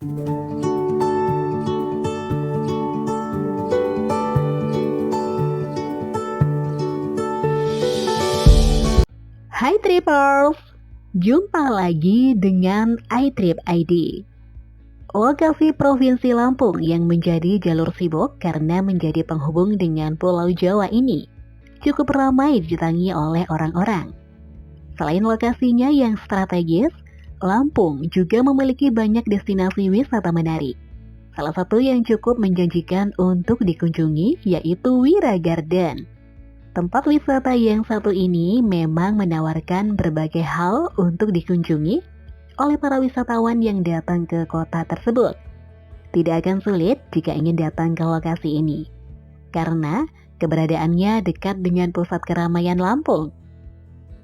Hai Trippers, jumpa lagi dengan iTrip ID. Lokasi Provinsi Lampung yang menjadi jalur sibuk karena menjadi penghubung dengan Pulau Jawa ini cukup ramai didatangi oleh orang-orang. Selain lokasinya yang strategis, Lampung juga memiliki banyak destinasi wisata menarik. Salah satu yang cukup menjanjikan untuk dikunjungi yaitu Wira Garden. Tempat wisata yang satu ini memang menawarkan berbagai hal untuk dikunjungi oleh para wisatawan yang datang ke kota tersebut. Tidak akan sulit jika ingin datang ke lokasi ini, karena keberadaannya dekat dengan pusat keramaian Lampung.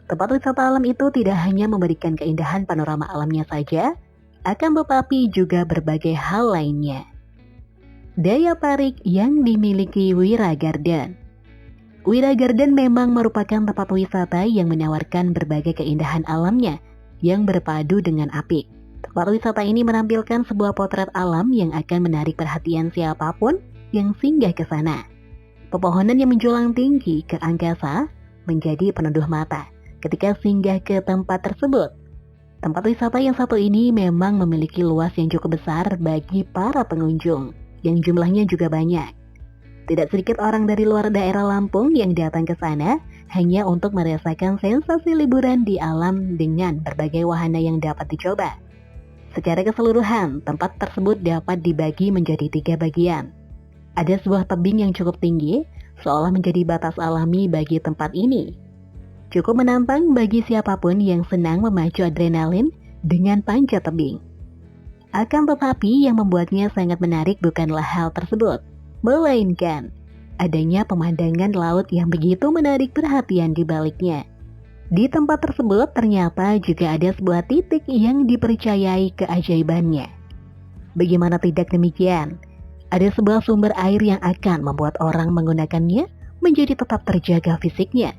Tempat wisata alam itu tidak hanya memberikan keindahan panorama alamnya saja, akan tetapi juga berbagai hal lainnya. Daya tarik yang dimiliki Wira Garden. Wira Garden memang merupakan tempat wisata yang menawarkan berbagai keindahan alamnya yang berpadu dengan apik. Tempat wisata ini menampilkan sebuah potret alam yang akan menarik perhatian siapapun yang singgah ke sana. Pepohonan yang menjulang tinggi ke angkasa menjadi peneduh mata ketika singgah ke tempat tersebut. Tempat wisata yang satu ini memang memiliki luas yang cukup besar bagi para pengunjung, yang jumlahnya juga banyak. Tidak sedikit orang dari luar daerah Lampung yang datang ke sana hanya untuk merasakan sensasi liburan di alam dengan berbagai wahana yang dapat dicoba. Secara keseluruhan, tempat tersebut dapat dibagi menjadi 3 bagian. Ada sebuah tebing yang cukup tinggi, seolah menjadi batas alami bagi tempat ini. Cukup menantang bagi siapapun yang senang memacu adrenalin dengan panjat tebing. Akan tetapi yang membuatnya sangat menarik bukanlah hal tersebut, melainkan adanya pemandangan laut yang begitu menarik perhatian di baliknya. Di tempat tersebut ternyata juga ada sebuah titik yang dipercayai keajaibannya. Bagaimana tidak demikian? Ada sebuah sumber air yang akan membuat orang menggunakannya menjadi tetap terjaga fisiknya.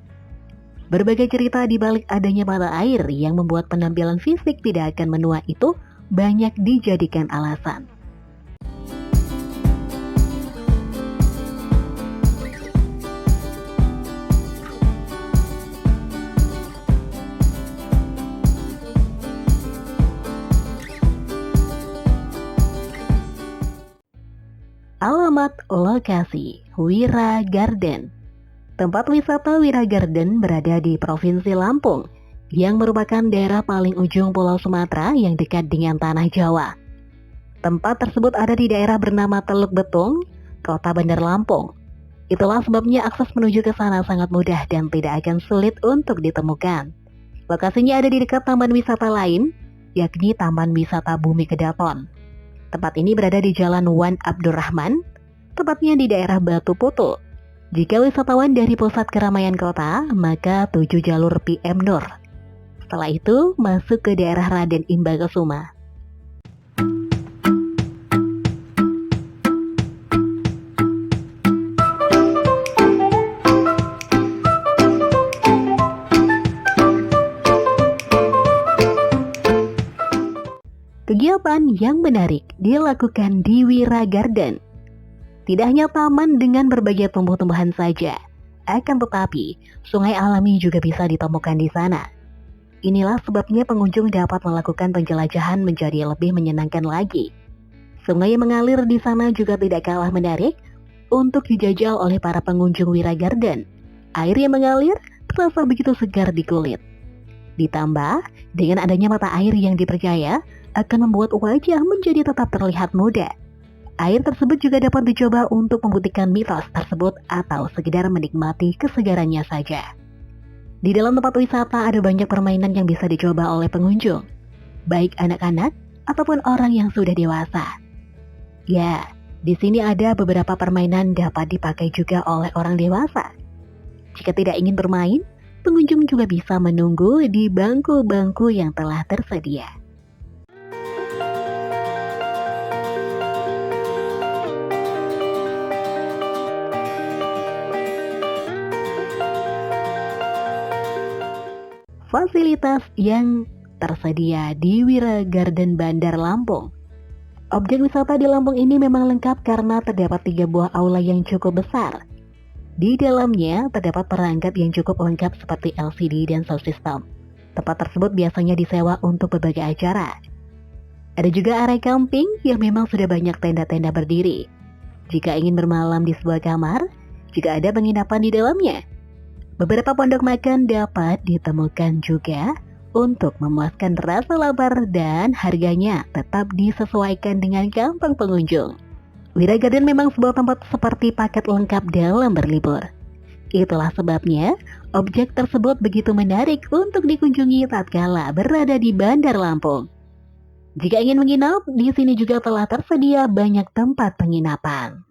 Berbagai cerita di balik adanya mata air yang membuat penampilan fisik tidak akan menua itu banyak dijadikan alasan. Alamat lokasi Wira Garden. Tempat wisata Wira Garden berada di Provinsi Lampung, yang merupakan daerah paling ujung Pulau Sumatera yang dekat dengan Tanah Jawa. Tempat tersebut ada di daerah bernama Teluk Betung, Kota Bandar Lampung. Itulah sebabnya akses menuju ke sana sangat mudah dan tidak akan sulit untuk ditemukan. Lokasinya ada di dekat taman wisata lain, yakni Taman Wisata Bumi Kedaton. Tempat ini berada di Jalan Wan Abdurrahman, tepatnya di daerah Batu Putu. Jika wisatawan dari pusat keramaian kota, maka 7 jalur PM Nur. Setelah itu, masuk ke daerah Raden Imbagasuma. Kegiatan yang menarik dilakukan di Wira Garden. Tidak hanya taman dengan berbagai tumbuh-tumbuhan saja, akan tetapi sungai alami juga bisa ditemukan di sana. Inilah sebabnya pengunjung dapat melakukan penjelajahan menjadi lebih menyenangkan lagi. Sungai yang mengalir di sana juga tidak kalah menarik untuk dijajal oleh para pengunjung Wira Garden. Air yang mengalir terasa begitu segar di kulit. Ditambah dengan adanya mata air yang dipercaya akan membuat wajah menjadi tetap terlihat muda. Air tersebut juga dapat dicoba untuk membuktikan mitos tersebut atau sekedar menikmati kesegarannya saja. Di dalam tempat wisata ada banyak permainan yang bisa dicoba oleh pengunjung, baik anak-anak ataupun orang yang sudah dewasa. Ya, di sini ada beberapa permainan dapat dipakai juga oleh orang dewasa. Jika tidak ingin bermain, pengunjung juga bisa menunggu di bangku-bangku yang telah tersedia. Fasilitas yang tersedia di Wira Garden Bandar Lampung. Objek wisata di Lampung ini memang lengkap karena terdapat 3 buah aula yang cukup besar. Di dalamnya terdapat perangkat yang cukup lengkap seperti LCD dan sound system. Tempat tersebut biasanya disewa untuk berbagai acara. Ada juga area camping yang memang sudah banyak tenda-tenda berdiri. Jika ingin bermalam di sebuah kamar, juga ada penginapan di dalamnya. Beberapa pondok makan dapat ditemukan juga untuk memuaskan rasa lapar dan harganya tetap disesuaikan dengan kantong pengunjung. Wira Garden memang sebuah tempat seperti paket lengkap dalam berlibur. Itulah sebabnya objek tersebut begitu menarik untuk dikunjungi tatkala berada di Bandar Lampung. Jika ingin menginap, di sini juga telah tersedia banyak tempat penginapan.